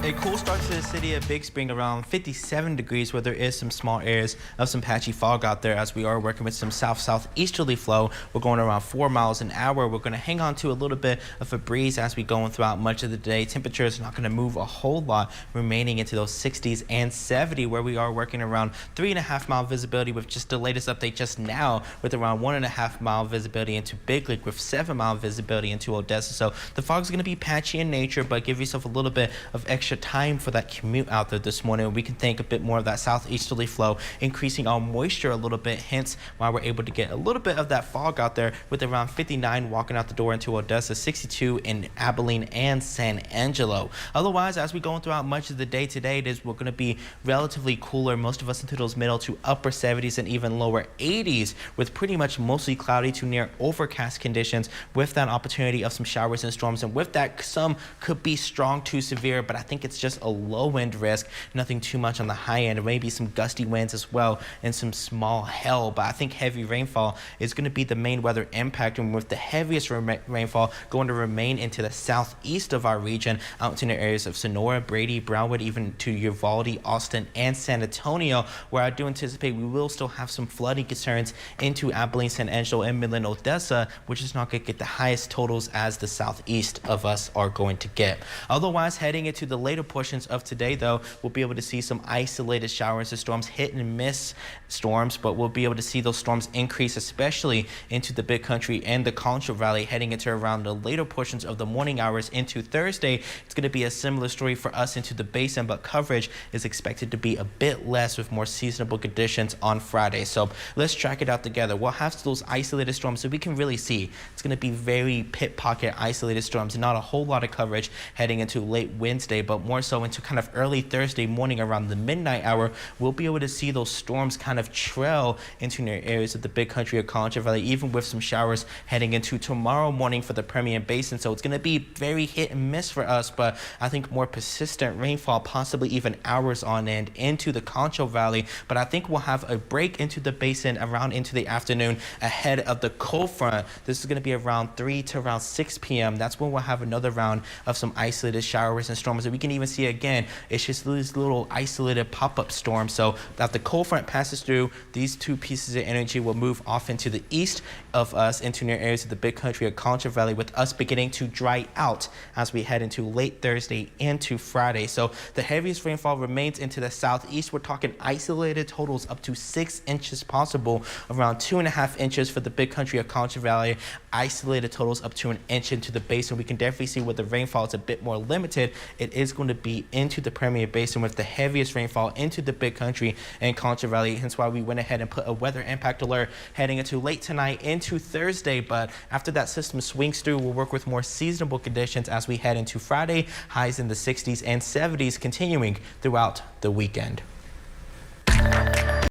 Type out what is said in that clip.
A cool start to the city of Big Spring, around 57 degrees, where there is some small areas of some patchy fog out there as we are working with some south-southeasterly flow. We're going around 4 miles an hour. We're going to hang on to a little bit of a breeze as we go throughout much of the day. Temperatures are not going to move a whole lot, remaining into those 60s and 70, where we are working around 3.5 mile visibility with just the latest update just now, with around 1.5 mile visibility into Big Lake, with 7 mile visibility into Odessa. So the fog is going to be patchy in nature, but give yourself a little bit of extra time for that commute out there this morning. We can think a bit more of that southeasterly flow, increasing our moisture a little bit, hence why we're able to get a little bit of that fog out there, with around 59 walking out the door into Odessa, 62 in Abilene and San Angelo. Otherwise, as we go throughout much of the day today, we're going to be relatively cooler, most of us into those middle to upper 70s and even lower 80s, with pretty much mostly cloudy to near overcast conditions, with that opportunity of some showers and storms, and with that some could be strong to severe, but I think it's just a low end risk, nothing too much on the high end. Maybe some gusty winds as well and some small hail, but I think heavy rainfall is going to be the main weather impact, and with the heaviest rainfall going to remain into the southeast of our region, out to the areas of Sonora, Brady, Brownwood, even to Uvalde, Austin, and San Antonio, where I do anticipate we will still have some flooding concerns into Abilene, San Angelo, and Midland, Odessa, which is not going to get the highest totals as the southeast of us are going to get. Otherwise, heading into the later portions of today, though, we'll be able to see some isolated showers and storms, hit and miss storms, but we'll be able to see those storms increase, especially into the Big Country and the Concho Valley, heading into around the later portions of the morning hours into Thursday. It's going to be a similar story for us into the basin, but coverage is expected to be a bit less, with more seasonable conditions on Friday. So let's track it out together. We'll have those isolated storms so we can really see. It's going to be very pit pocket isolated storms, not a whole lot of coverage heading into late Wednesday, but more so into kind of early Thursday morning around the midnight hour. We'll be able to see those storms kind of trail into near areas of the Big Country or Concho Valley, even with some showers heading into tomorrow morning for the Permian Basin. So it's going to be very hit and miss for us, but I think more persistent rainfall, possibly even hours on end into the Concho Valley. But I think we'll have a break into the basin around into the afternoon ahead of the cold front. This is going to be around 3 to around 6 p.m. That's when we'll have another round of some isolated showers and storms. And we can even see again, it's just these little isolated pop-up storms. So that the cold front passes through, these two pieces of energy will move off into the east of us, into near areas of the Big Country or Concho Valley, with us beginning to dry out as we head into late Thursday into Friday. So the heaviest rainfall remains into the southeast. We're talking isolated totals up to 6 inches possible, around 2.5 inches for the Big Country or Concho Valley. Isolated totals up to 1 inch into the basin. We can definitely see where the rainfall is a bit more limited. It is going to be into the Permian Basin, with the heaviest rainfall into the Big Country and Concho Valley. Hence why we went ahead and put a weather impact alert heading into late tonight into Thursday. But after that system swings through, we'll work with more seasonable conditions as we head into Friday. Highs in the 60s and 70s continuing throughout the weekend.